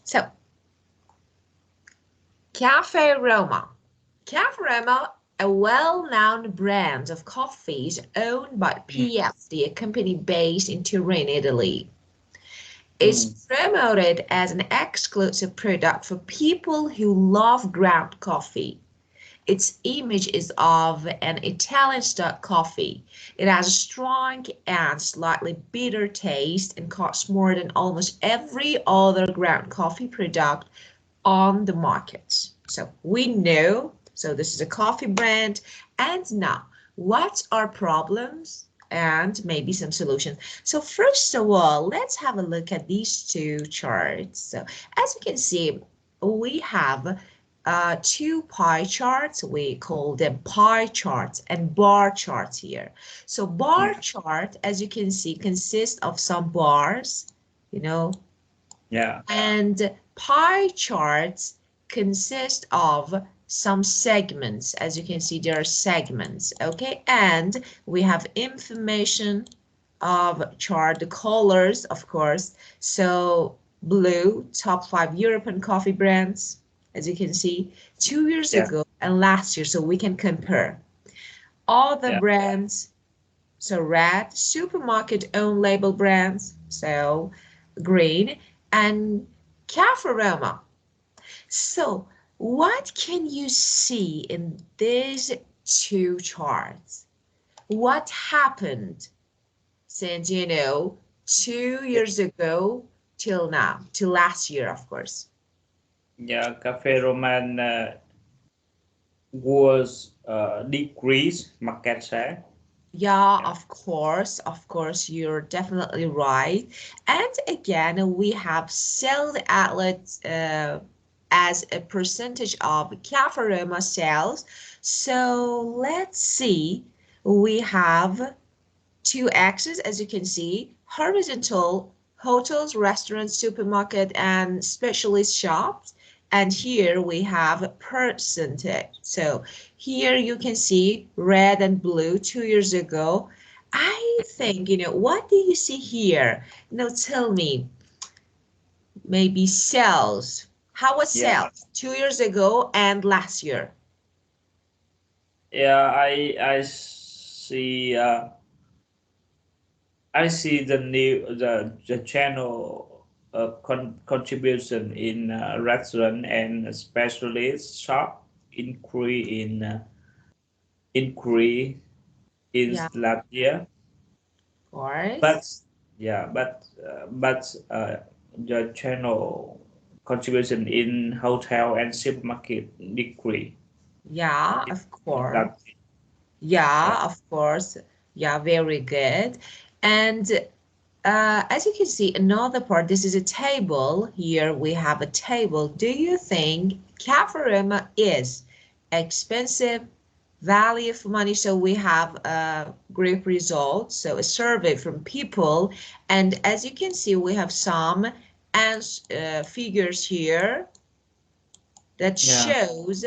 So, Cafe Roma. Cafe Roma, a well-known brand of coffees owned by PSD, a company based in Turin, Italy, is promoted as an exclusive product for people who love ground coffee. Its image is of an Italian-style coffee. It has a strong and slightly bitter taste and costs more than almost every other ground coffee product on the market. So we know, so this is a coffee brand. And now, what are problems and maybe some solutions? So first of all, let's have a look at these two charts. So as you can see, we have two pie charts. We call them pie charts and bar charts here. So bar chart, as you can see, consists of some bars, you know. Yeah. And pie charts consist of some segments. As you can see, there are segments, okay? And we have information of chart, the colors, of course. So blue, top 5 European coffee brands, as you can see, 2 years ago and last year, so we can compare. All the brands, so red, supermarket own label brands, so green, and Cafe Roma. So what can you see in these two charts? What happened since, 2 years ago till now, till last year, of course? Yeah, Cafe Roman was decreased market share. Yeah, of course, you're definitely right. And again, we have sales outlets as a percentage of Cafe Roma sales. So let's see, we have two axes, as you can see, horizontal, hotels, restaurants, supermarket, and specialist shops. And here we have percentage. So here you can see red and blue 2 years ago. I think, what do you see here? Tell me, maybe sales. How was sales 2 years ago and last year? Yeah, I see the channel contribution in restaurant and specialist shop increase in last year. Of course. But the channel contribution in hotel and supermarket decrease. Yeah, of course. Yeah, of course. Yeah, very good. And as you can see, another part, this is a table. Here we have a table. Do you think Cafe Roma is expensive, value for money? So we have group results, so a survey from people. And as you can see, we have some figures here that shows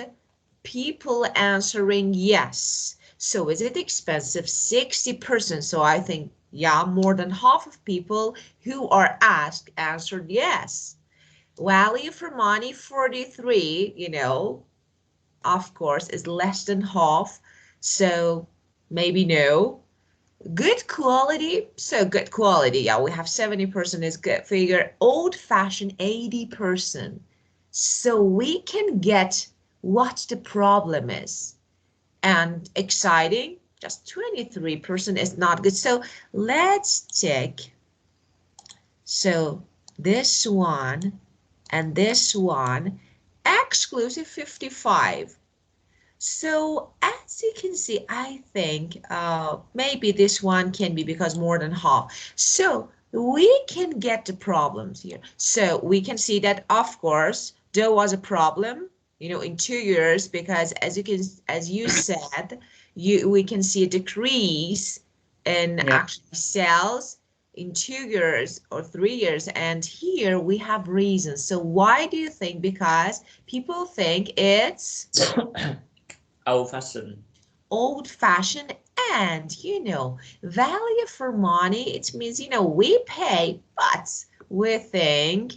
people answering yes. So is it expensive? 60%. So I think, yeah, more than half of people who are asked answered yes. Value for money, 43, of course, is less than half. So maybe no. Good quality, so good quality. Yeah, we have 70% is good figure. Old-fashioned, 80%. So we can get what the problem is. And exciting, just 23% is not good. So let's take, so this one and this one, exclusive 55. So as you can see, I think maybe this one can be because more than half. So we can get the problems here. So we can see that, of course, there was a problem, in 2 years, because as you said, we can see a decrease in actually sales in 2 years or 3 years. And here we have reasons. So why do you think? Because people think it's old-fashioned. Old-fashioned, and value for money, it means we pay, but we think,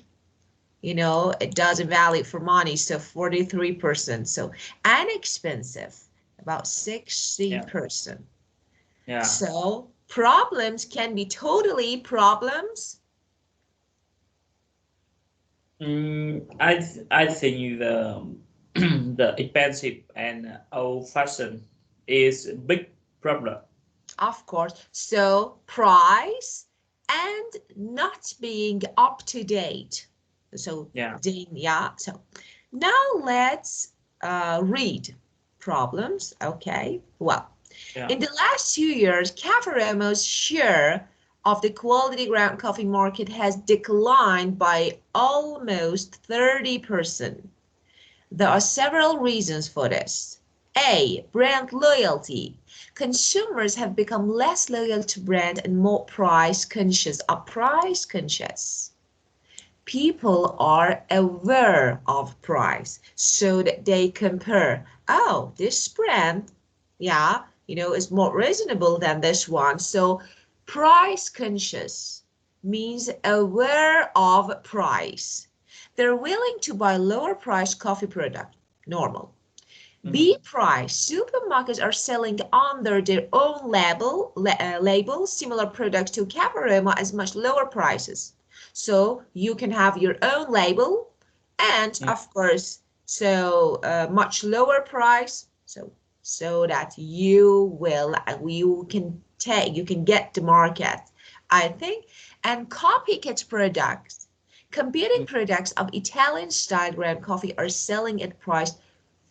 you know, it doesn't value for money, so 43%. So inexpensive, about 60%. Yeah. So problems can be totally problems. I think the the expensive and old fashion is a big problem. Of course. So price and not being up to date. So Yeah. yeah. So now let's read problems. Okay. Well, Yeah. in the last 2 years, Cafe Remo's share of the quality ground coffee market has declined by almost 30%. There are several reasons for this. A. Brand loyalty. Consumers have become less loyal to brand and more price conscious. Are price conscious. People are aware of price so that they compare. Oh, this brand, yeah, you know, is more reasonable than this one. So price conscious means aware of price. They're willing to buy lower priced coffee product, normal. B price, supermarkets are selling under their own label similar products to Caparema as much lower prices. So you can have your own label and of course, so much lower price. So that you can get the market, I think. And copycat products, competing products of Italian style ground coffee are selling at price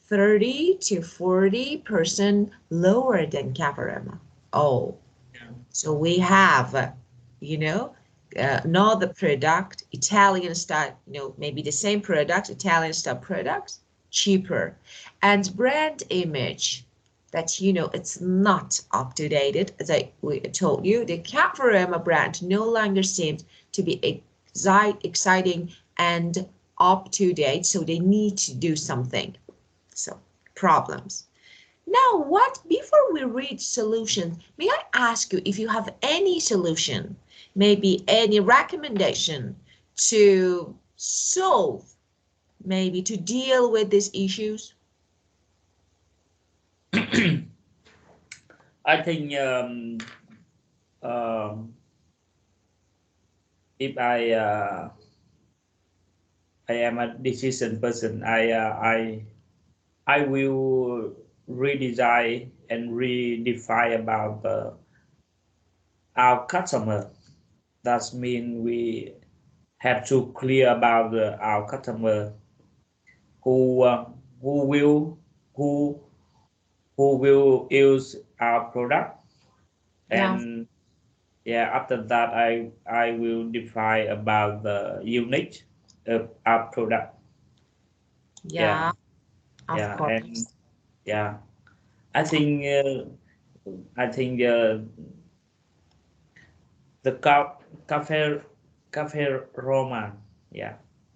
30 to 40% lower than Caparema. Oh, Yeah. so we have, you know, another product, Italian style, you know, maybe the same product, Italian style products, cheaper. And brand image that, you know, it's not up to date. As we told you, the Caparema brand no longer seems to be exciting and up to date. So they need to do something. So problems. Now, before we read solutions, may I ask you if you have any solution, maybe any recommendation to solve, maybe to deal with these issues? I think if I am a decision person, I will redesign and redefine about our customer. That means we have to clear about our customer who who will who who will use our product, Yeah, and yeah, after that I will define about the unique of our product. Yeah. yeah, of Yeah. And course. yeah, I think the cafe Roma, yeah,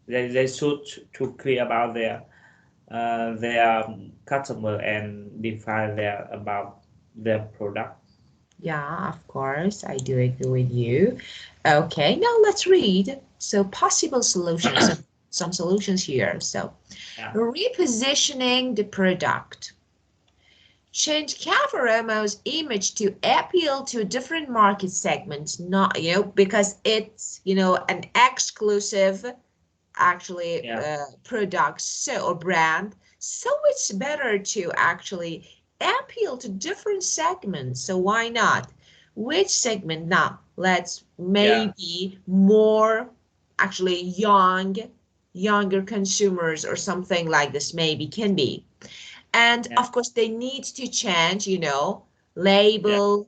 they should to clear about their customer and define their about their product. Yeah, of course. I do agree with you. Okay, now let's read. So possible solutions, some solutions here. So Yeah. repositioning the product. Change Cavaremo's image to appeal to different market segments, not, you know, because it's, you know, an exclusive actually Yeah. product or brand. So it's better to actually appeal to different segments. So why not? Which segment now? Let's Yeah. maybe more actually younger consumers or something like this maybe can be. And Yeah. of course, they need to change, you know, Yeah. label,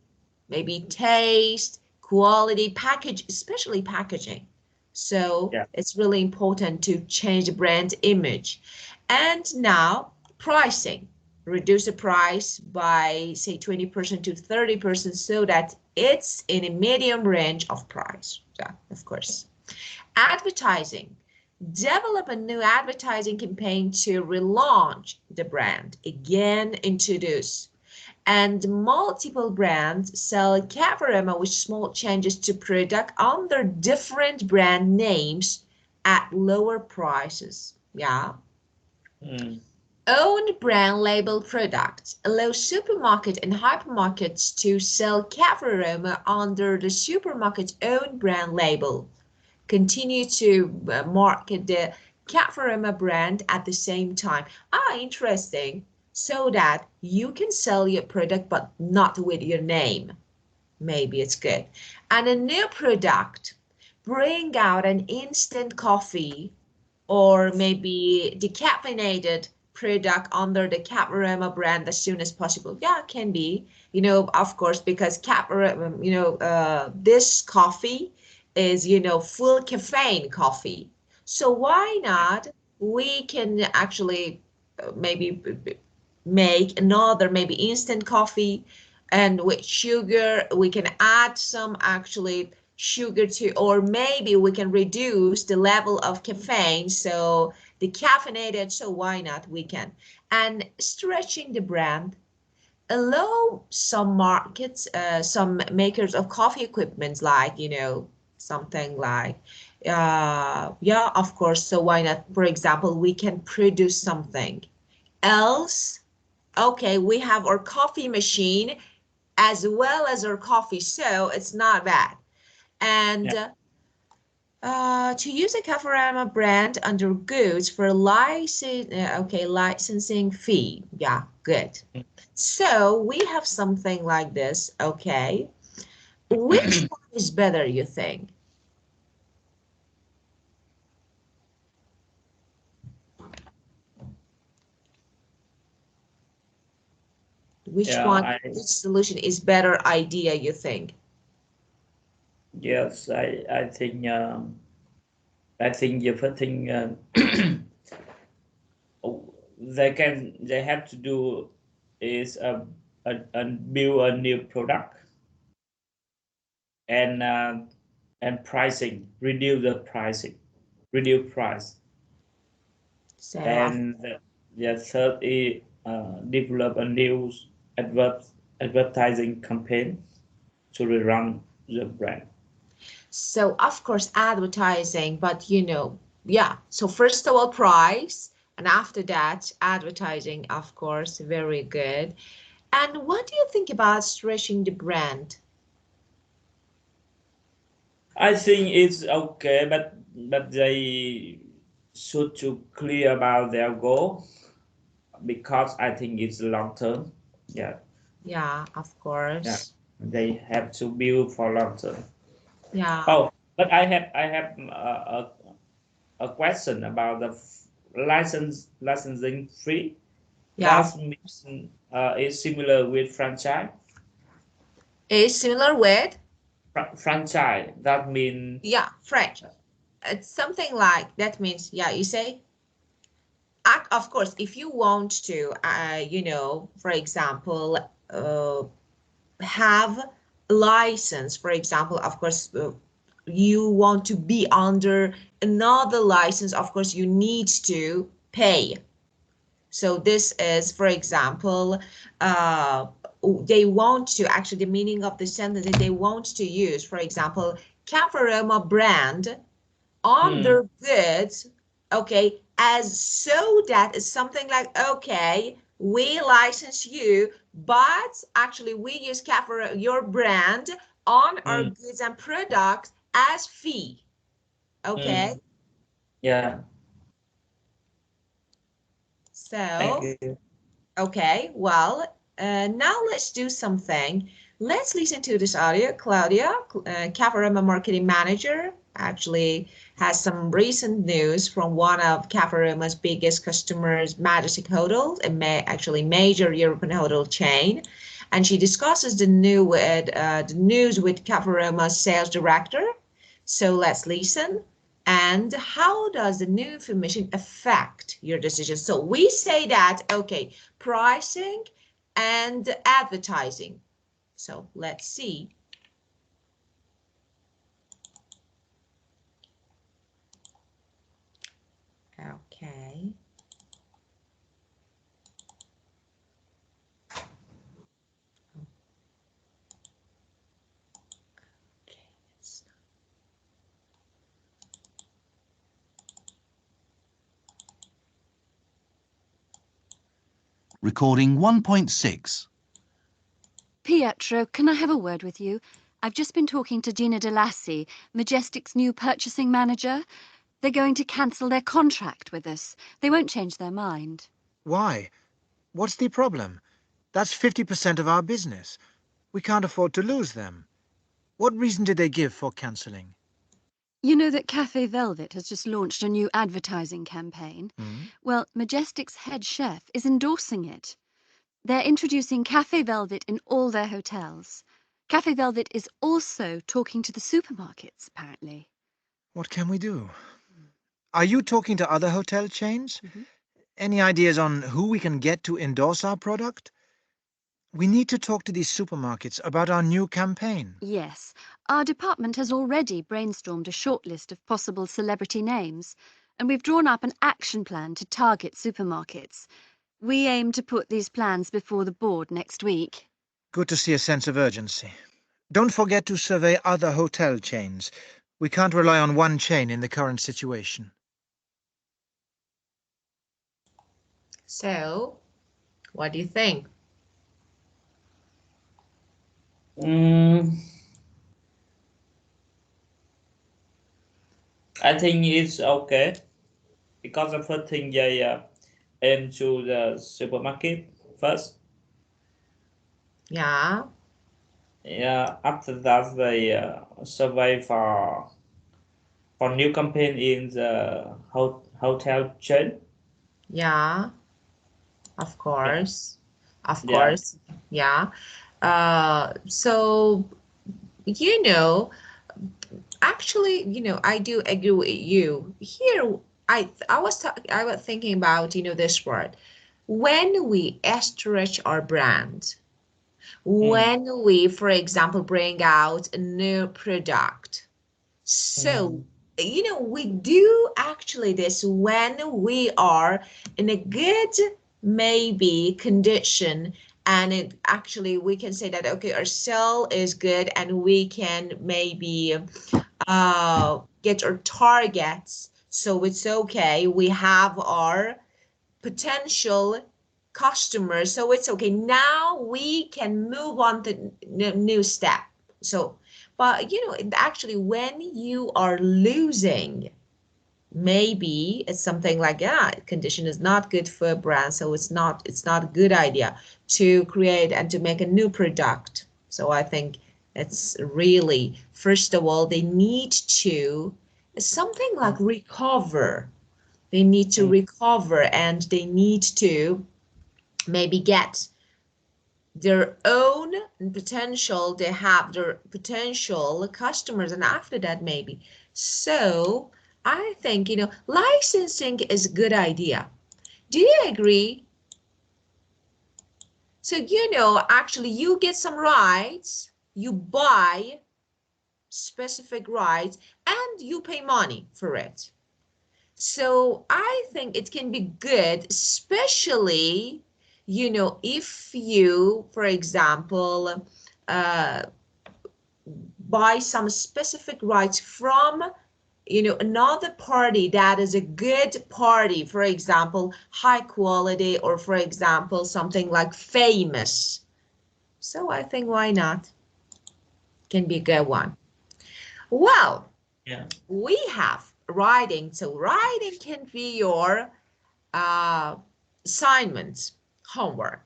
maybe taste, quality, package, especially packaging. So Yeah. it's really important to change the brand image. And now pricing, reduce the price by say 20% to 30% so that it's in a medium range of price. Yeah, of course. Advertising. Develop a new advertising campaign to relaunch the brand. Again, introduce. and multiple brands sell cafe aroma with small changes to product under different brand names at lower prices. Yeah. Own brand label products allow supermarket and hypermarkets to sell cafe aroma under the supermarket's own brand label. Continue to market the cafe aroma brand at the same time. Interesting. So that you can sell your product but not with your name. Maybe it's good. And a new product, bring out an instant coffee or maybe decaffeinated product under the Caparama brand as soon as possible. Yeah, it can be, of course, because Caparama, this coffee is, full caffeine coffee. So why not? We can actually maybe make another maybe instant coffee, and with sugar we can add some actually sugar to, or maybe we can reduce the level of caffeine, so the caffeinated, so why not, we can. And stretching the brand, allow some markets, some makers of coffee equipment, like something like yeah, of course, so why not, for example, we can produce something else. Okay, we have our coffee machine as well as our coffee, so it's not bad. And to use a Cafarama brand under goods for licensing fee. Yeah, good. So we have something like this. Okay, which one is better, you think? Which one, which solution is better idea, you think? Yes, I think the first thing they have to do is build a new product and pricing, reduce price. So And the third is develop a new advertising campaign to run the brand. So of course advertising, but yeah. So first of all, price, and after that, advertising, of course, very good. And what do you think about stretching the brand? I think it's okay, but they should to clear about their goal, because I think it's long term. Yeah. Yeah, of Yeah. course. They have to build for long term. Yeah. Oh, but I have a question about the licensing fee. Yeah, That means is similar with franchise. is similar with, Franchise. That means yeah, French. It's something like that means, yeah, you say, of course, if you want to, for example, have license, for example, of course, you want to be under another license, of course, you need to pay. So this is, for example, uh, they want to, actually, the meaning of the sentence is they want to use, for example, Cafaroma brand on their goods, okay, as so that is something like, okay, we license you, but actually we use your brand on our goods and products as fee. Okay, yeah. Thank so you. okay, well, now let's do something. Let's listen to this audio. Claudia, Cafarama marketing manager, actually has some recent news from one of Cafarama's biggest customers, Majestic Hotels, a actually major European hotel chain. And she discusses the news with Cafarama's sales director. So let's listen. And how does the new information affect your decision? So we say that, okay, pricing and advertising. So let's see. Okay. Recording 1.6. Pietro, can I have a word with you? I've just been talking to Gina Delassi, Majestic's new purchasing manager. They're going to cancel their contract with us. They won't change their mind. Why? What's the problem? That's 50% of our business. We can't afford to lose them. What reason did they give for cancelling? You know that Cafe Velvet has just launched a new advertising campaign? Well, Majestic's head chef is endorsing it. They're introducing Cafe Velvet in all their hotels. Cafe Velvet is also talking to the supermarkets, apparently. What can we do? Are you talking to other hotel chains? Any ideas on who we can get to endorse our product? We need to talk to these supermarkets about our new campaign. Yes, our department has already brainstormed a short list of possible celebrity names, and we've drawn up an action plan to target supermarkets. We aim to put these plans before the board next week. Good to see a sense of urgency. Don't forget to survey other hotel chains. We can't rely on one chain in the current situation. So, what do you think? I think it's okay because the first thing they aim to the supermarket first. Yeah. Yeah. After that, they survey for new campaign in the hotel chain. Yeah. Of Yeah. course. Of Yeah. course. Yeah. So, you know, actually, I do agree with you. Here, I was thinking about, this word. When we stretch our brand, when we, for example, bring out a new product. So, we do actually this when we are in a good, maybe, condition, and it actually we can say that, okay, our sale is good and we can maybe get our targets. So it's okay. We have our potential customers. So it's okay. Now we can move on to new step. So, but actually when you are losing, maybe it's something like, yeah, condition is not good for a brand. So it's not a good idea to create and to make a new product. So I think it's really, first of all, they need to something like recover. They need to recover and they need to maybe get their own potential. They have their potential customers, and after that, maybe. So I think, licensing is a good idea. Do you agree? So, actually, you get some rights, you buy specific rights, and you pay money for it. So I think it can be good, especially, if you, for example, uh, buy some specific rights from, another party that is a good party, for example, high quality, or for example, something like famous. So I think why not? Can be a good one. Well, Yeah. we have writing. So writing can be your assignment, homework.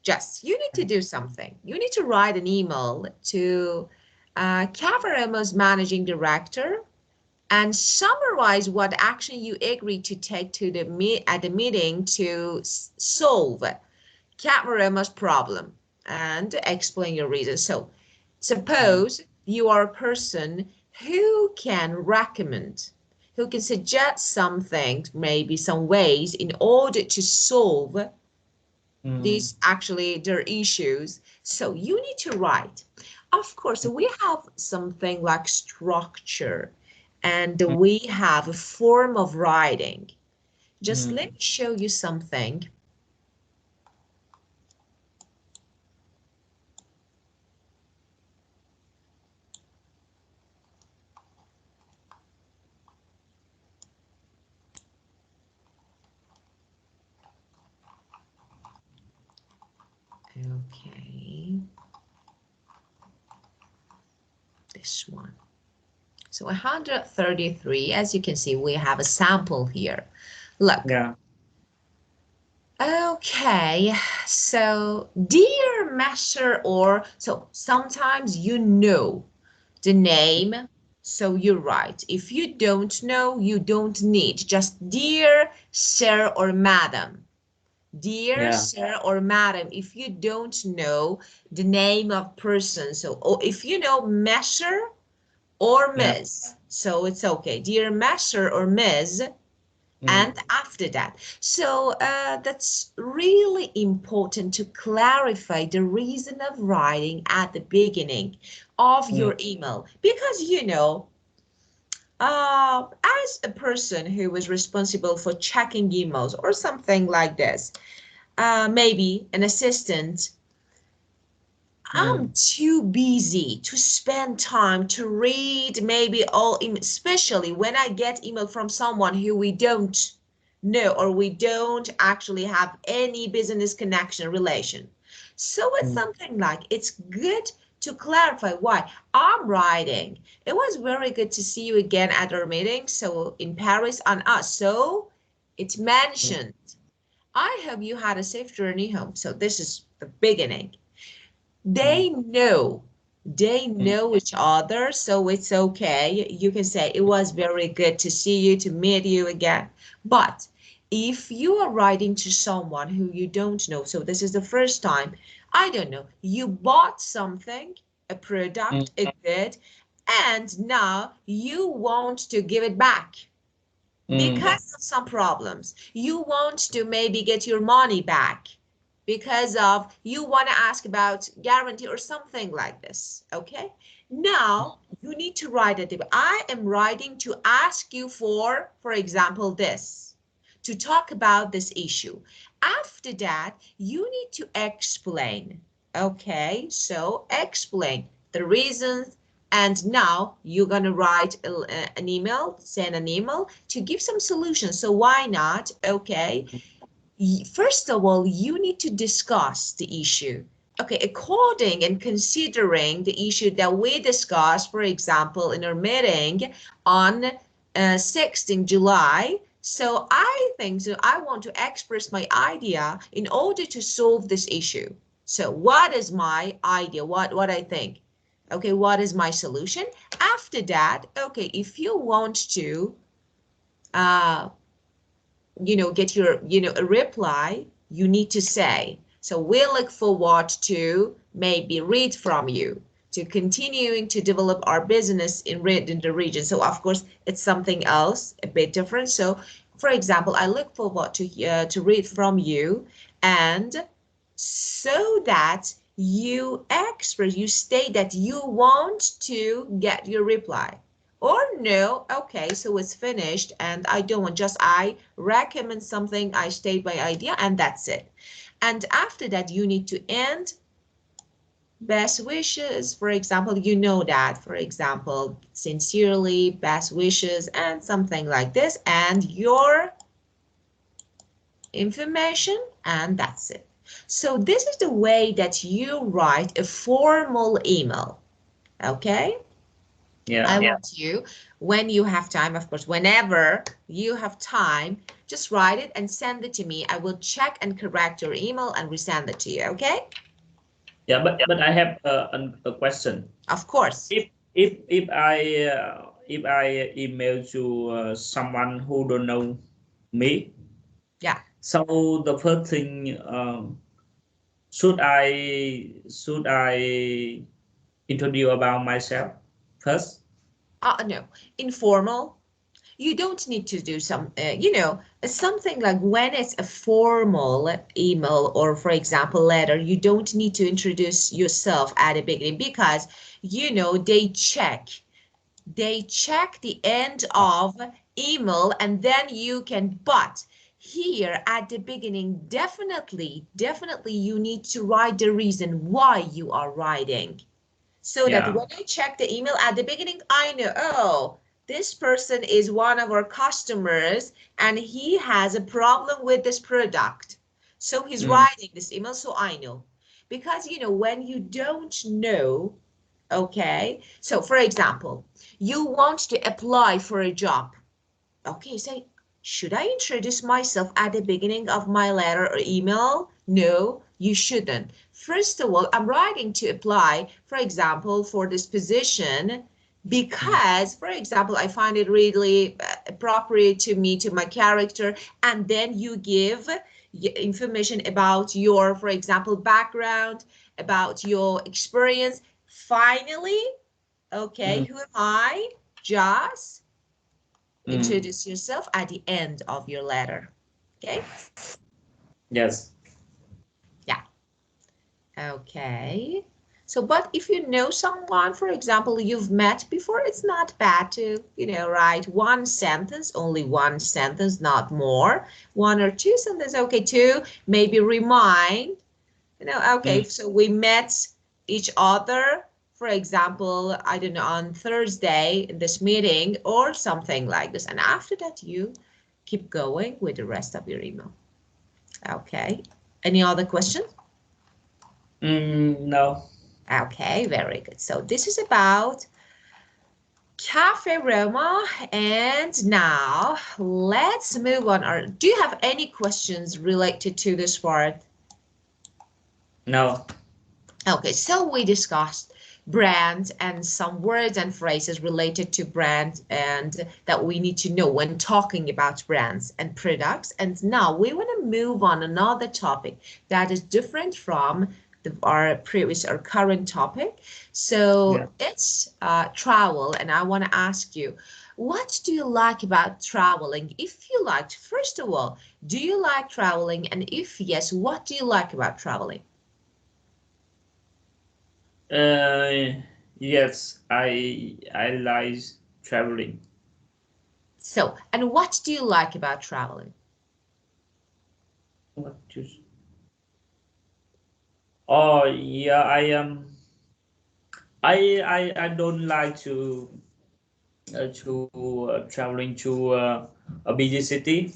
Just you need to do something. You need to write an email to Cavarema's managing director and summarize what action you agreed to take to at the meeting to solve Cavarema's problem and explain your reasons. So suppose you are a person who can recommend, who can suggest something, maybe some ways in order to solve these actually their issues. So you need to write. Of course, we have something like structure and we have a form of writing. Just let me show you something. Okay. This one. So 133, as you can see, we have a sample here. Look. Yeah. Okay, so dear master, or so sometimes you know the name, so you write. If you don't know, you don't need. Just dear sir or madam. Dear Yeah. sir or madam, if you don't know the name of person, so or if you know master or Yeah. miss, so it's okay. Dear master or miss, and after that. So that's really important to clarify the reason of writing at the beginning of your email, because as a person who is responsible for checking emails or something like this, maybe an assistant, I'm too busy to spend time to read maybe all, especially when I get email from someone who we don't know or we don't actually have any business connection relation. So it's something like it's good to clarify why I'm writing. It was very good to see you again at our meeting. So in Paris on us. So it's mentioned. I hope you had a safe journey home. So this is the beginning. They know each other, so it's okay. You can say it was very good to see you, to meet you again. But if you are writing to someone who you don't know, so this is the first time, I don't know, you bought something, a product, a good, and now you want to give it back because of some problems. You want to maybe get your money back because of you want to ask about guarantee or something like this. Okay, now you need to write it. I am writing to ask you for example, this, to talk about this issue. After that, you need to explain. Okay, so explain the reasons, and now you're going to write an email, send an email to give some solutions. So why not? Okay, first of all, you need to discuss the issue. Okay, according and considering the issue that we discussed, for example, in our meeting on 16 July. So I think so I want to express my idea in order to solve this issue. So what is my idea? What I think? Okay, what is my solution? After that, okay, if you want to uh, get your, a reply, you need to say, so we look forward to maybe read from you, to continuing to develop our business in the region. So of course, it's something else, a bit different. So for example, I look forward to read from you, and so that you express, you state that you want to get your reply. Or no, okay, so it's finished and I don't want, just I recommend something, I state my idea, and that's it. And after that, you need to end best wishes. For example, you know that, for example, sincerely, best wishes, and something like this, and your information, and that's it. So this is the way that you write a formal email. Okay? I want you, when you have time, of course, whenever you have time, just write it and send it to me. I will check and correct your email and resend it to you, okay? Yeah, but I have a question. Of course. If I email to someone who don't know me, yeah. So the first thing, should I introduce about myself first? No, informal. You don't need to do some, something like when it's a formal email or, for example, letter, you don't need to introduce yourself at the beginning because, they check the end of email and then you can, but here at the beginning, definitely you need to write the reason why you are writing. So that when I check the email at the beginning, I know, oh, this person is one of our customers and he has a problem with this product. So he's writing this email, so I know. because, you know, when you don't know, okay, so for example, you want to apply for a job. Okay, say, should I introduce myself at the beginning of my letter or email? No, you shouldn't. First of all, I'm writing to apply, for example, for this position because, for example, I find it really appropriate to me, to my character, and then you give information about your, for example, background, about your experience. Finally, okay, who am I? Just introduce yourself at the end of your letter. Okay? Yes. Yeah. Okay. So, but if you know someone, for example, you've met before, it's not bad to, you know, write one sentence, only one sentence, not more. One or two sentences, okay, two. Maybe remind, you know, okay, so we met each other, for example, I don't know, on Thursday in this meeting or something like this. And after that, you keep going with the rest of your email. Okay. Any other questions? No. Okay, very good. So this is about Cafe Roma. And now let's move on. Or do you have any questions related to this part? No. Okay, so we discussed brand and some words and phrases related to brand and that we need to know when talking about brands and products. And now we want to move on another topic that is different from our previous or current topic. So it's travel, and I want to ask you, what do you like about traveling? If you liked, first of all, do you like traveling? And if yes, what do you like about traveling? Yes, I like traveling. So, and what do you like about traveling? What to? Oh yeah, I don't like to traveling to a busy city.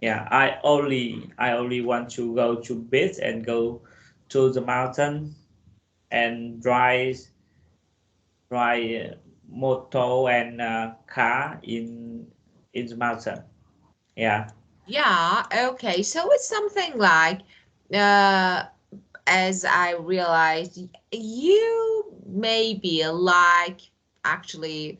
Yeah, I only want to go to beach and go to the mountain and drive motor and car in the mountain. Yeah. Yeah, okay. So it's something like, uh, as I realized, you maybe like actually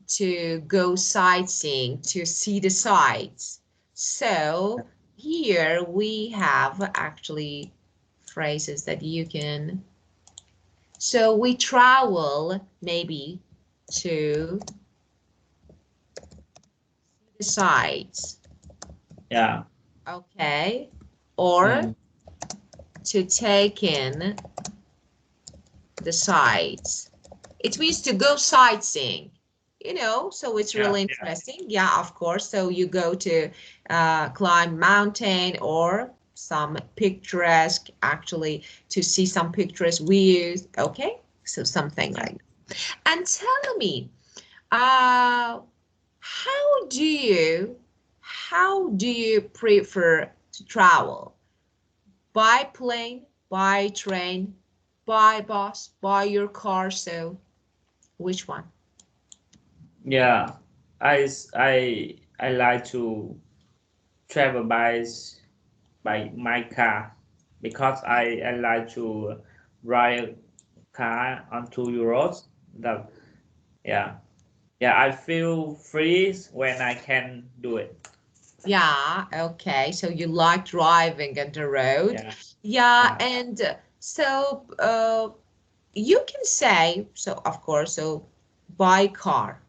to go sightseeing, to see the sights. So here we have actually phrases that you can. So we travel maybe to the sights. Yeah. Okay. Or to take in the sights. It means to go sightseeing, you know, so it's really interesting. Yeah, of course. So you go to climb mountain or some picturesque, actually, to see some picturesque views. Okay, so something like that. And tell me, how do you prefer to travel? By plane, by train, by bus, by your car? So which one? Yeah. I like to travel by my car because I like to ride car onto your roads. That yeah, I feel free when I can do it. Yeah, okay. So you like driving on the road. Yeah. Yeah, Yeah. and so you can say, so of course, so by car,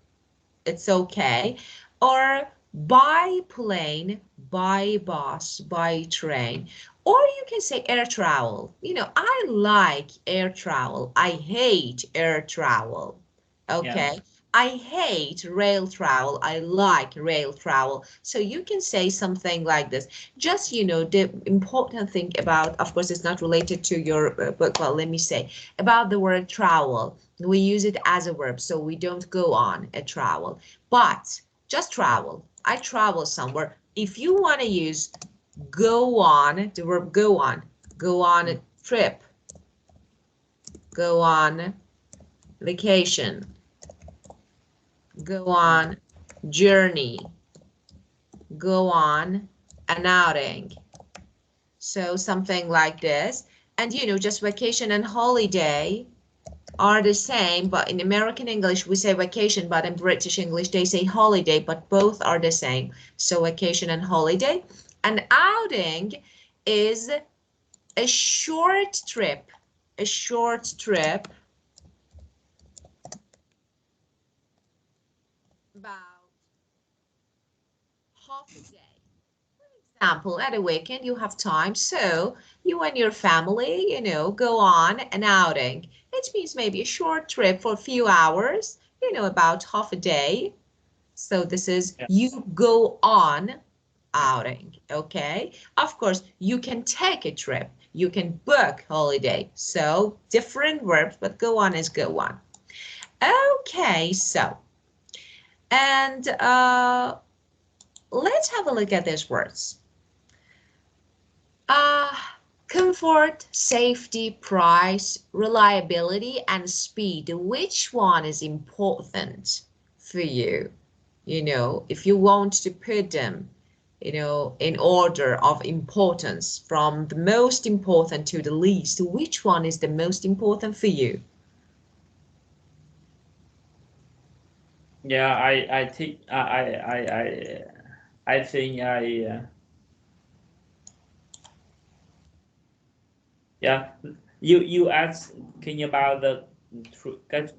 it's okay. Or by plane, by bus, by train. Or you can say air travel. You know, I like air travel. I hate air travel. Yeah. Okay. I hate rail travel. I like rail travel. So you can say something like this. Just, you know, the important thing about, of course, it's not related to your book. Well, let me say about the word travel. We use it as a verb, so we don't go on a travel, but just travel. I travel somewhere. If you want to use go on, the verb go on a trip, go on vacation, go on journey, go on an outing. So something like this. And you know, just vacation and holiday are the same, but in American English we say vacation, but in British English they say holiday, but both are the same. So vacation and holiday. An outing is a short trip, about half a day. Example, at a weekend you have time, so you and your family, you know, go on an outing. It means maybe a short trip for a few hours, you know, about half a day. So this is you go on outing, okay? Of course, you can take a trip, you can book holiday. So different verbs, but go on is go on. Okay, so, and let's have a look at these words. Comfort, safety, price, reliability, and speed. Which one is important for you? You know, if you want to put them, you know, in order of importance from the most important to the least, which one is the most important for you? Yeah, I think I think yeah, you asking about the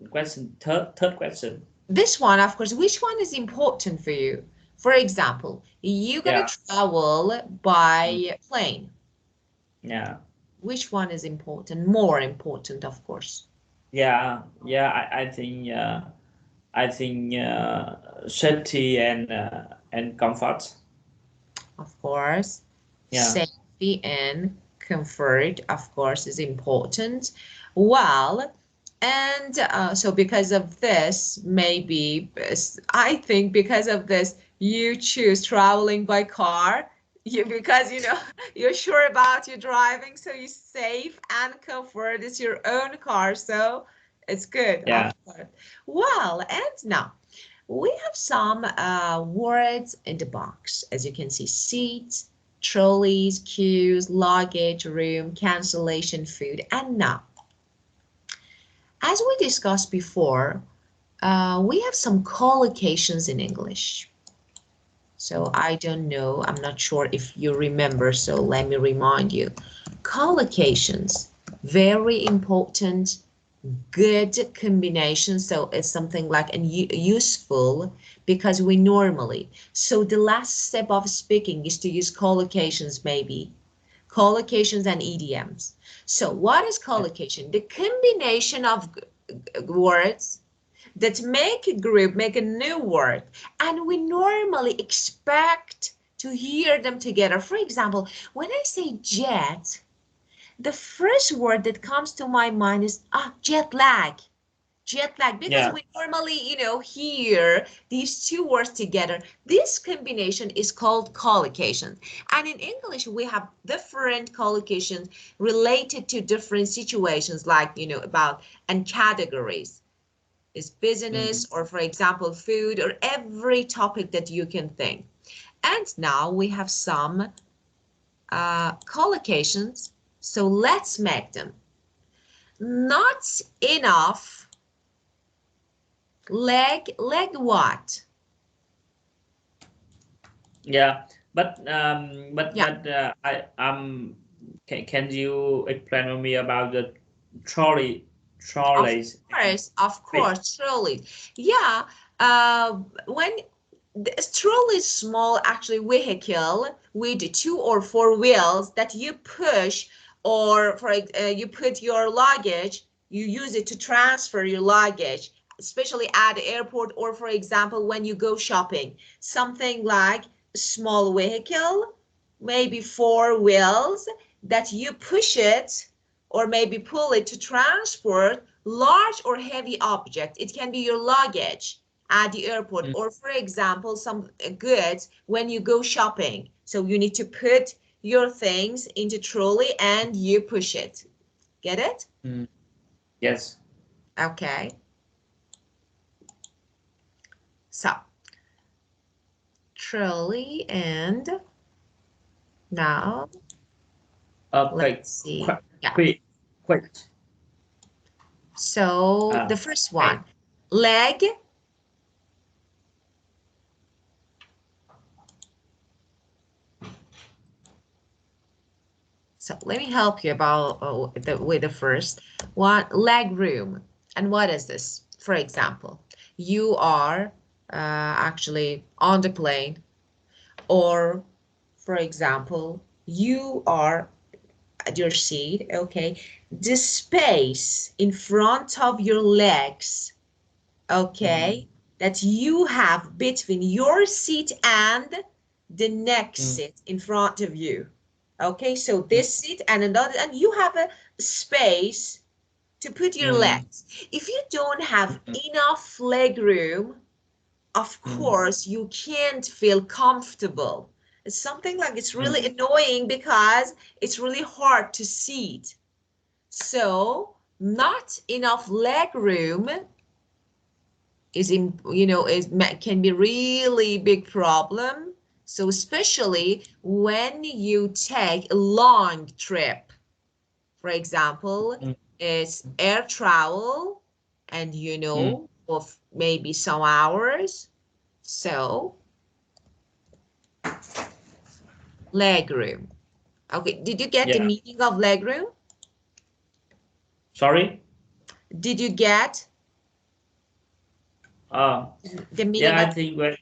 question, third question. This one, of course, which one is important for you? For example, you're gonna travel by plane. Yeah. Which one is important? More important, of course. Yeah, I think safety and comfort. Of course. Yeah. Safety and comfort, of course, is important. Well, and so because of this, maybe I think because of this, you choose traveling by car. Because you know you're sure about your driving, so you're safe and comfort. It's your own car, so it's good. Yeah. Of course. Well, and now we have some words in the box. As you can see, seats, trolleys, queues, luggage, room, cancellation, food, and now. As we discussed before, we have some collocations in English. So I don't know, I'm not sure if you remember, so let me remind you. Collocations, very important, good combination. So it's something like useful because we normally, so the last step of speaking is to use collocations, maybe collocations and idioms. So what is collocation? The combination of words that make a group, make a new word, and we normally expect to hear them together. For example, when I say jet, the first word that comes to my mind is jet lag. Jet lag, because we normally, you know, hear these two words together. This combination is called collocation. And in English, we have different collocations related to different situations, like, you know, about and categories. Is business or, for example, food or every topic that you can think. And now we have some collocations. So let's make them. Not enough. Leg what? Yeah, but can you explain to me about the trolleys? Of course, trolley. Yeah, when the trolley is small, actually vehicle with 2 or 4 wheels that you push, or for you put your luggage, you use it to transfer your luggage, especially at the airport, or for example when you go shopping, something like small vehicle, maybe 4 wheels that you push it or maybe pull it to transport large or heavy object. It can be your luggage at the airport, or for example some goods when you go shopping, so you need to put your things into trolley and you push it. Get it? Yes. Okay. So, trolley and now Okay. let's see. Yeah. Quick. So the first Okay. one, leg. So let me help you about with the first one, leg room. And what is this? For example, you are actually on the plane, or for example, you are at your seat, okay? The space in front of your legs, okay, that you have between your seat and the next seat in front of you. Okay, so this seat and another, and you have a space to put your legs. If you don't have enough leg room, of course, you can't feel comfortable. It's something like it's really annoying because it's really hard to sit. So, not enough leg room can be really big problem. So especially when you take a long trip, for example, it's air travel and of maybe some hours. So leg room. Okay, did you get the Yeah. meaning of leg room? Sorry. Did you get the meaning Yeah, of? I think when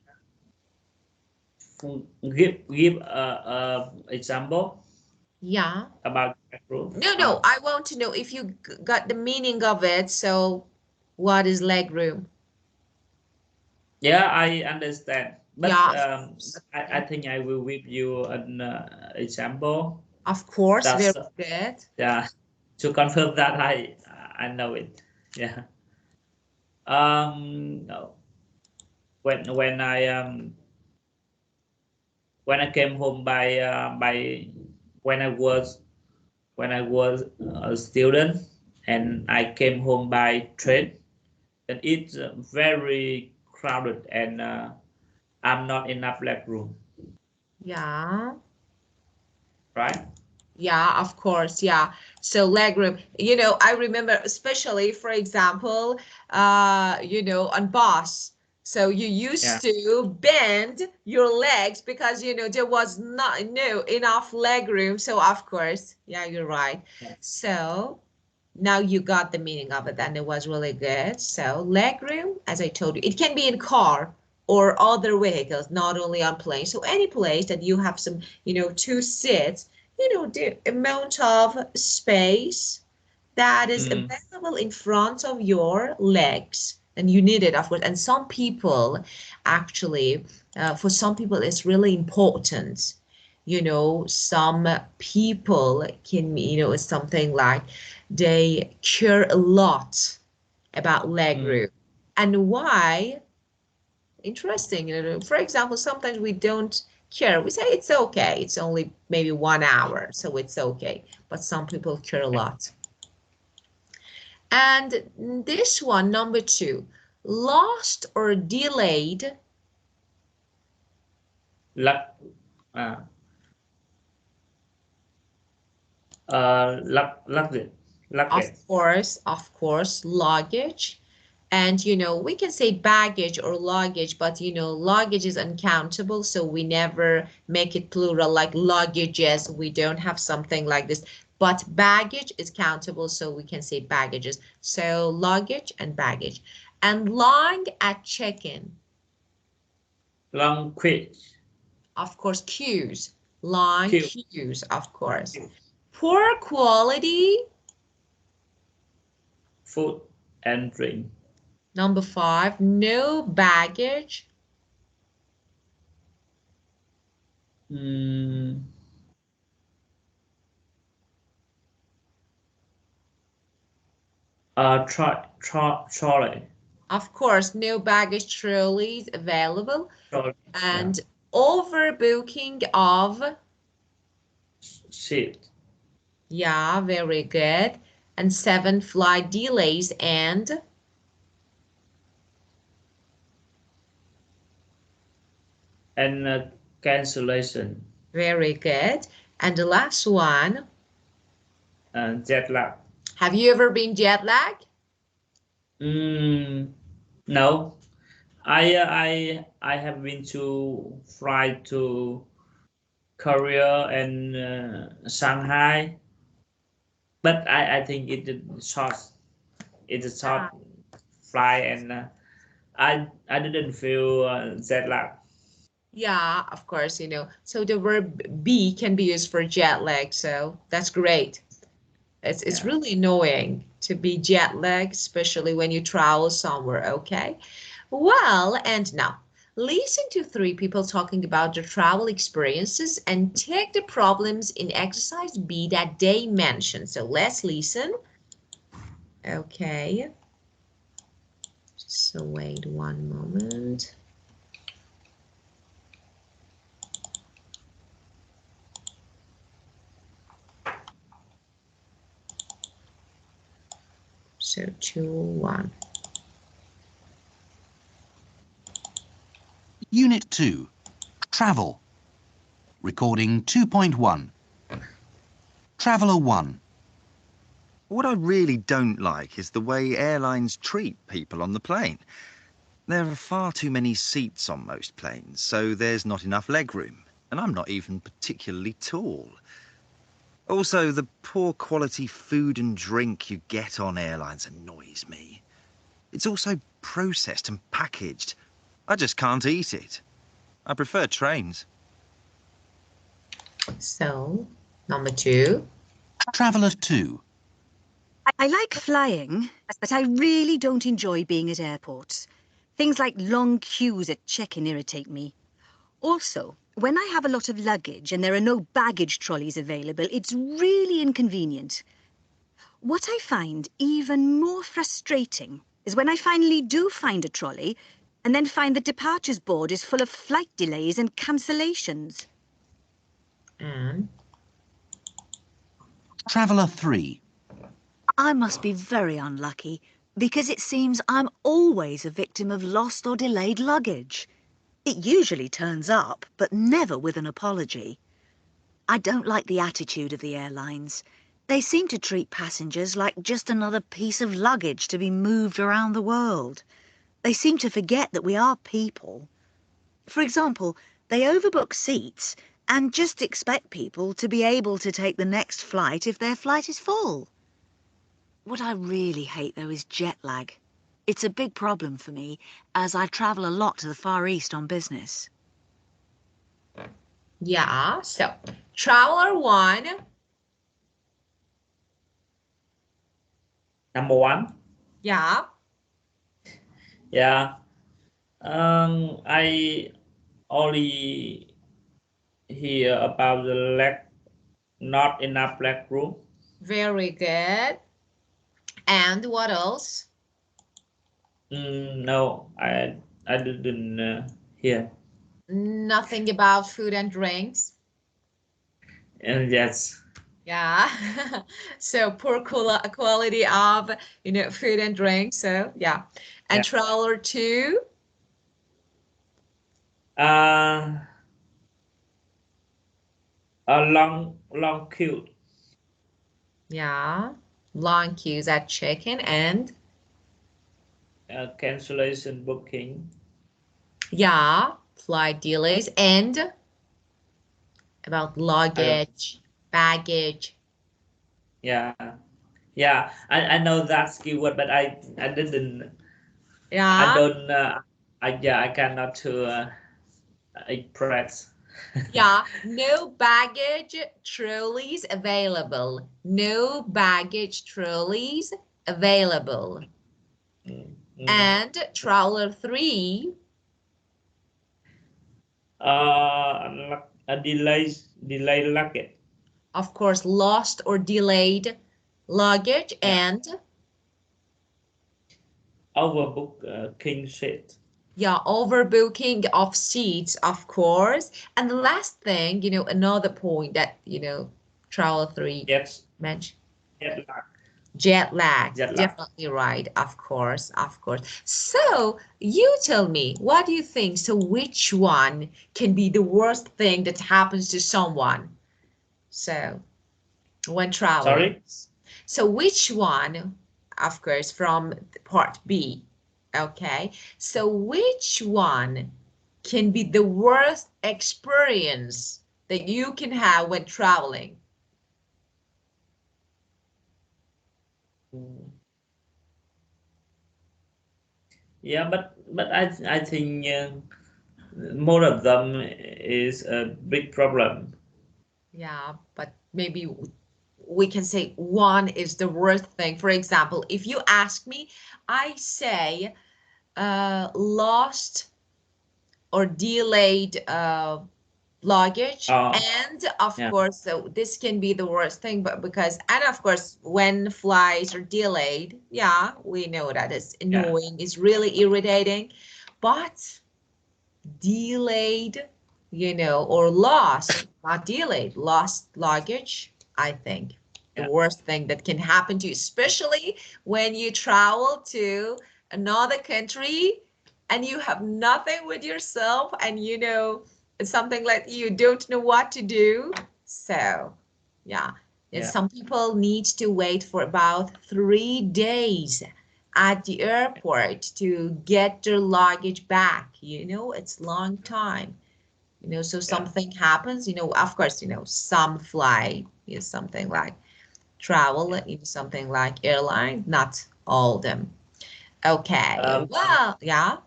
give a example Yeah. about room. No, I want to know if you got the meaning of it. So what is leg room? Yeah, I understand, but Yeah, I think I will give you an example. of course, very That's good. yeah. To confirm that I know it. Yeah. No. When I came home by when I was when I was a student and I came home by train, and it's very crowded and I'm not enough leg room, Yeah. right? Yeah, of course. Yeah. So leg room, I remember especially, for example, on bus. So you Yeah. used to bend your legs because, there was not no enough leg room. So of course, yeah, you're right. Yeah. So now you got the meaning of it and it was really good. So leg room, as I told you, it can be in car or other vehicles, not only on planes. So any place that you have some, two seats, the amount of space that is available in front of your legs. And you need it, of course. And some people actually, for some people, it's really important. Some people can, it's something like they care a lot about leg room. And why? Interesting. For example, sometimes we don't care. We say it's okay. It's only maybe 1 hour, so it's okay. But some people care a lot. And this one, number 2, lost or delayed. Luck. Luggage. Of course, luggage. And, we can say baggage or luggage, but, luggage is uncountable, so we never make it plural like luggages. We don't have something like this. But baggage is countable, so we can say baggages. So luggage and baggage. And long at check-in. Long quit. Of course, queues. Long Queue. queues, of course. Poor quality. Food and drink. Number 5, no baggage. Trolley. Of course, no baggage trolleys available. Trolley. Yeah. And overbooking of, Seat. yeah, very good. And 7, flight delays and cancellation. Very good. And the last one. Jet lag. Have you ever been jet lagged? No. I have been to fly to Korea and Shanghai, but I think it's a short flight, and I didn't feel jet lag. Yeah, of course, so the verb be can be used for jet lag, so that's great. It's really annoying to be jet lagged, especially when you travel somewhere, okay? Well, and now listen to 3 people talking about their travel experiences and take the problems in exercise B that they mentioned. So let's listen. Okay. So wait one moment. So 2, 1. Unit 2. Travel. Recording 2.1. Traveller 1. What I really don't like is the way airlines treat people on the plane. There are far too many seats on most planes, so there's not enough legroom, and I'm not even particularly tall. Also, the poor quality food and drink you get on airlines annoys me. It's all so processed and packaged. I just can't eat it. I prefer trains. So, number 2. Traveller 2. I like flying, but I really don't enjoy being at airports. Things like long queues at check-in irritate me. Also, when I have a lot of luggage and there are no baggage trolleys available, it's really inconvenient. What I find even more frustrating is when I finally do find a trolley and then find the departures board is full of flight delays and cancellations. And Traveller 3. I must be very unlucky, because it seems I'm always a victim of lost or delayed luggage. It usually turns up, but never with an apology. I don't like the attitude of the airlines. They seem to treat passengers like just another piece of luggage to be moved around the world. They seem to forget that we are people. For example, they overbook seats and just expect people to be able to take the next flight if their flight is full. What I really hate, though, is jet lag. It's a big problem for me, as I travel a lot to the Far East on business. yeah, so traveler 1. Number 1. Yeah. Yeah. I only hear about the not enough leg room. Very good. And what else? No, I didn't hear. Nothing about food and drinks. And yes. Yeah. So poor quality of food and drink. So yeah. And traveler 2. A long queue. Yeah. Long queues at check-in and Cancellation booking. yeah, flight delays and about luggage, baggage. Yeah. I know that's keyword, but I didn't. Yeah. I don't. I cannot to express. Yeah, no baggage trolleys available. No baggage trolleys available. And traveler 3. A delay luggage. Of course, lost or delayed luggage and Overbook king seat. yeah, overbooking of seats, of course. And the last thing, another point that, travel 3 Yes. mentioned. Jet lag. Jet lag. Jet lag. Definitely right. Of course, of course. So you tell me, what do you think? So which one can be the worst thing that happens to someone? So when traveling. Sorry. So which one, of course, from part B, okay? So which one can be the worst experience that you can have when traveling? Yeah, but I think more of them is a big problem. Yeah, but maybe we can say one is the worst thing. For example, if you ask me, I say lost or delayed luggage, Oh, and of yeah, course, so this can be the worst thing, but because, and of course, when flights are delayed, yeah, we know that it's yeah, annoying, it's really irritating, but delayed, or lost, not delayed, lost luggage, I think the yeah, worst thing that can happen to you, especially when you travel to another country and you have nothing with yourself, and it's something like you don't know what to do. So, yeah. And yeah, some people need to wait for about 3 days at the airport to get their luggage back. It's long time. So yeah, something happens, of course, some fly, something like travel, yeah. something like airline, not all of them. Okay, Um, well, yeah,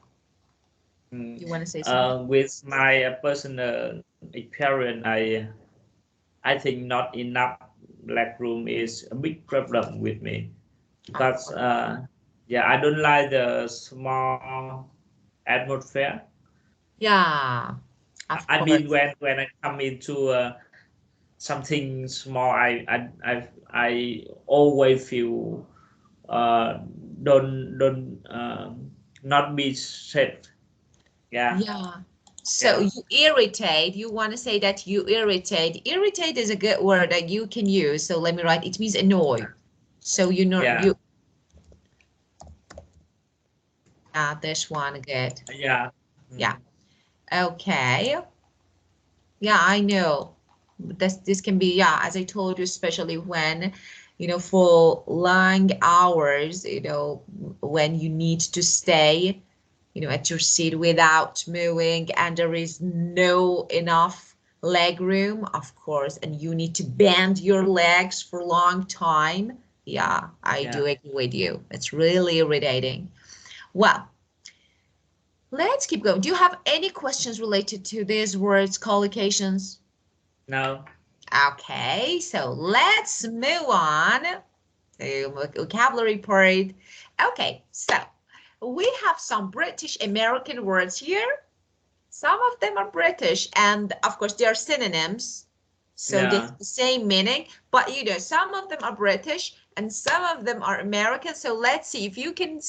mm, you want to say something? with my personal experience, I think not enough leg room is a big problem with me Of because course. yeah, I don't like the small atmosphere. Yeah, of I mean, course. when I come into something small, I always feel uh, don't not be safe. Yeah, Yeah. So yeah, you irritate, you want to say that you irritate. Irritate is a good word that you can use. So let me write, it means annoy. So yeah, this one good. yeah. Yeah. Mm, Okay. Yeah, I know. This can be, yeah, as I told you, especially when, for long hours, when you need to stay, at your seat without moving, and there is no enough leg room, of course, and you need to bend your legs for a long time. Yeah, I yeah. do agree with you. It's really irritating. Well, let's keep going. Do you have any questions related to these words collocations? No. Okay, so let's move on to vocabulary part. Okay, so we have some British American words here. Some of them are British, and of course they are synonyms, so they Yeah. have the same meaning, but some of them are British and some of them are American. So let's see if you can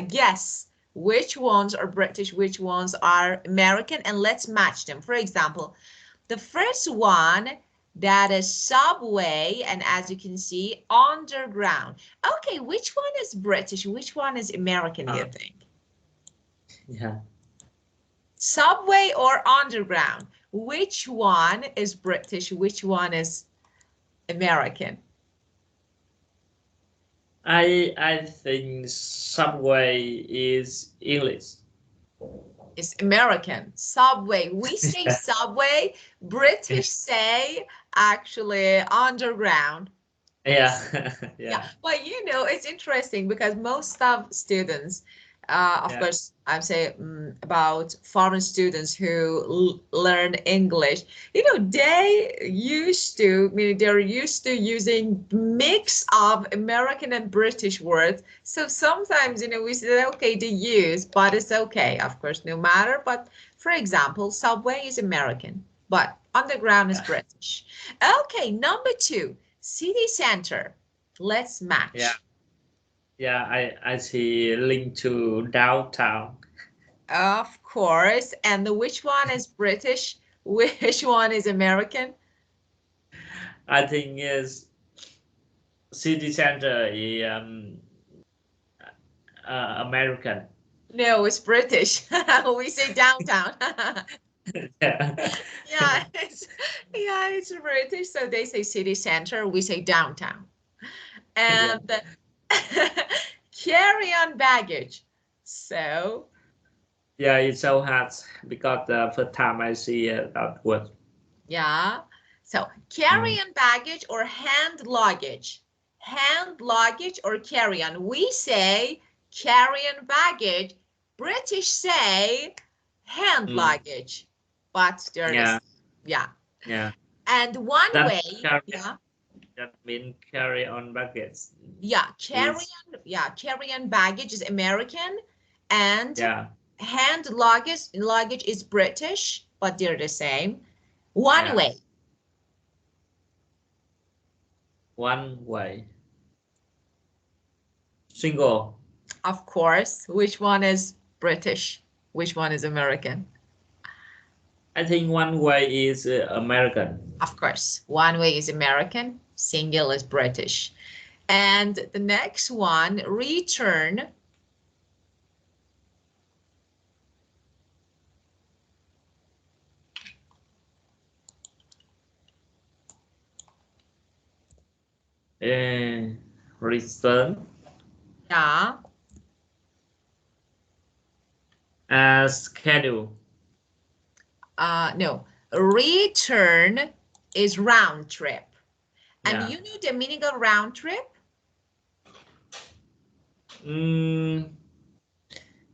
guess which ones are British, which ones are American, and let's match them. For example, the first one, that is subway, and as you can see, underground. Okay, which one is British? Which one is American, you Uh, think? yeah. Subway or underground? Which one is British? Which one is American? I think Subway is English. It's American. Subway. We say subway. British say actually underground. Yeah, Yeah, yeah, well, it's interesting because most of students, of yeah, course, I'm saying about foreign students who learn English, they used to, they're used to using mix of American and British words. So sometimes, we say, okay, to use, but it's okay, of course, no matter. But for example, subway is American, but underground is yeah, British. Okay, number two, city center. Let's yeah, match. yeah. I see link to downtown. Of course. And which one is British? Which one is American? I think is city center is American. No, it's British. We say downtown. Yeah, it's British. So they say city center, we say downtown. And carry-on baggage. So yeah, it's so hard because the first time I see that word. yeah. So carry-on baggage or hand luggage. Hand luggage or carry-on. We say carry-on baggage. British say hand luggage. But they're the same. Yeah. And one That way, that means carry on baggage. Yeah, carry-on baggage is American, and hand luggage is British, but they're the same. One way. One way. Single. Of course. Which one is British? Which one is American? I think one way is American. Of course. One way is American. Single is British. And the next one, return. Return. Yeah. Schedule. No. Return is round trip. And you know the meaning of round trip?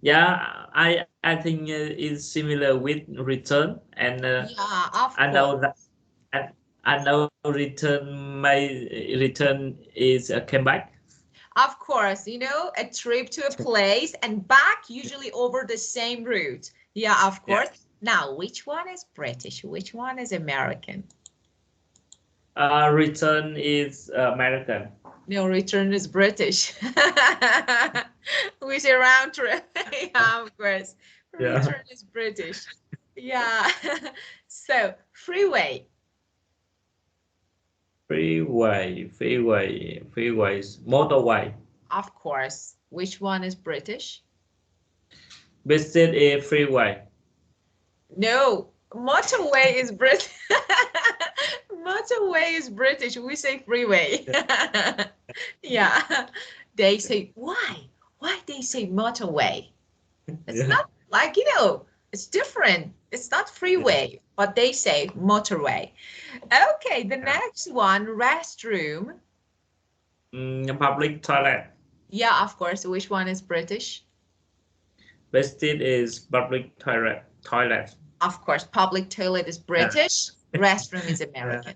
Yeah, I think it's similar with return, and I know that, and I know return is came back. Of course, you know, a trip to a place and back usually over the same route. Yeah, of course. Now, which one is British? Which one is American? Return is American. No, return is British. We say round trip. Yeah, of course. Return is British. Yeah. So, freeway. Freeways, motorway. Of course. Which one is British? Visit a freeway. No, motorway is British. Motorway is British. We say freeway. Yeah. They say, why? Why they say motorway? It's not like, you know, it's different. It's not freeway, but they say motorway. Okay, the next one, restroom. Public toilet. Yeah, of course. Which one is British? Visit is public toilet. Of course, public toilet is British. Restroom is American.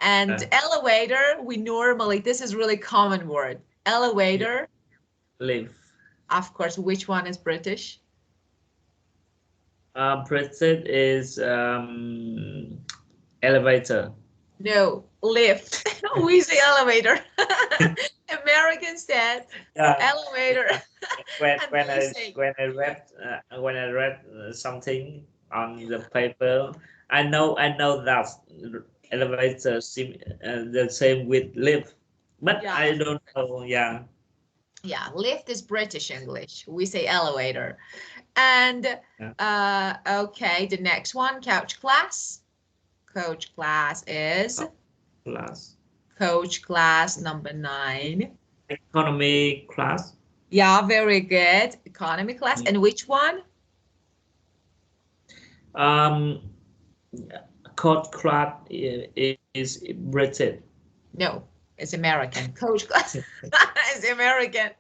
And elevator, we normally, this is really common word. Elevator. Lift. Of course, which one is British? British is elevator. No, lift. We say elevator. American said elevator. When I read something on the paper, I know that elevator seem the same with lift, but I don't know. Yeah, lift is British English. We say elevator. And okay, the next one, couch class. Coach class is coach class number 9. Economy class. Yeah, very good. Economy class. And which one? Coach class is British. No, it's American. Coach class is American.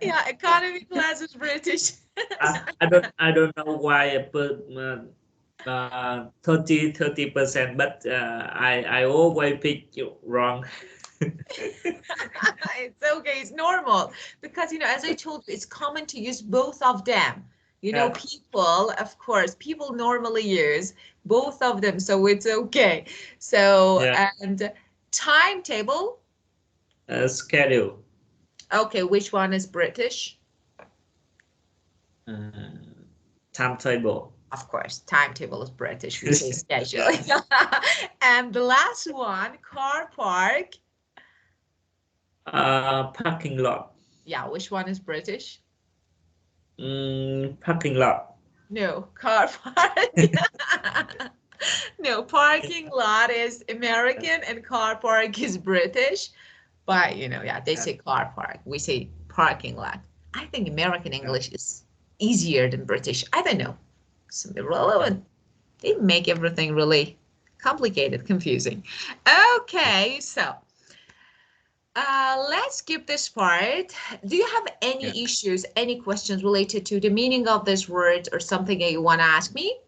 Yeah, economy class is British. I don't know why I put 30%, but I always pick you wrong. It's okay, it's normal, because you know, as I told you, it's common to use both of them. You know, people, of course, people normally use both of them, so it's okay. So and timetable. Schedule. Okay, which one is British? Timetable. Of course, timetable is British. We say schedule. And the last one, car park. Parking lot. Yeah, which one is British? Parking lot. No, car park. No, parking lot is American and car park is British. But, yeah, they say car park. We say parking lot. I think American English is easier than British. I don't know. It's irrelevant. They make everything really complicated, confusing. Okay, so let's skip this part. Do you have any issues, any questions related to the meaning of this word or something that you want to ask me?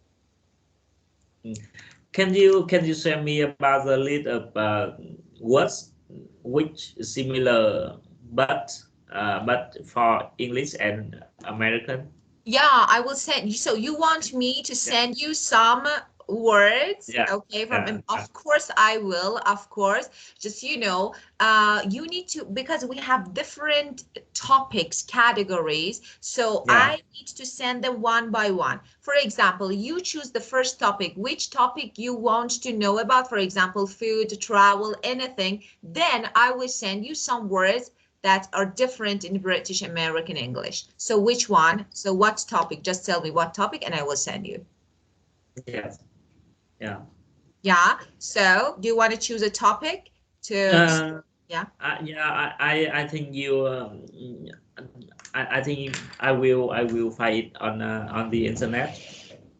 Can you share me about the list of words which similar but for English and American? Yeah, I will send you. So you want me to send you some words? Okay, of course I will, of course. Just you need to, because we have different topics, categories. So I need to send them one by one. For example, you choose the first topic, which topic you want to know about, for example, food, travel, anything. Then I will send you some words that are different in British American English. So which one? So what topic? Just tell me what topic and I will send you. Yes. Yeah. Yeah. So do you want to choose a topic to I think you I think I will find it on the internet.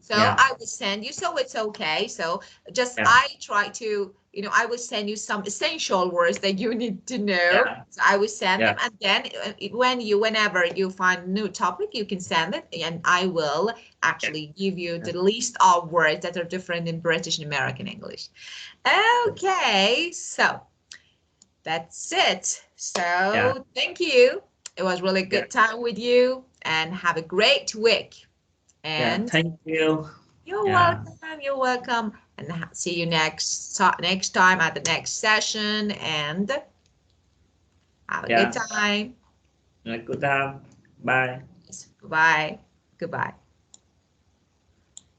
So I will send you, so it's okay. So just I try to, I will send you some essential words that you need to know. So I will send them, and then whenever you find new topic, you can send it, and I will actually give you the list of words that are different in British and American English. Okay, so that's it. So thank you. It was really good time with you, and have a great week. And thank you. You're welcome. You're welcome. And see you next time at the next session. And have a good time. Good time. Bye. Bye. Goodbye.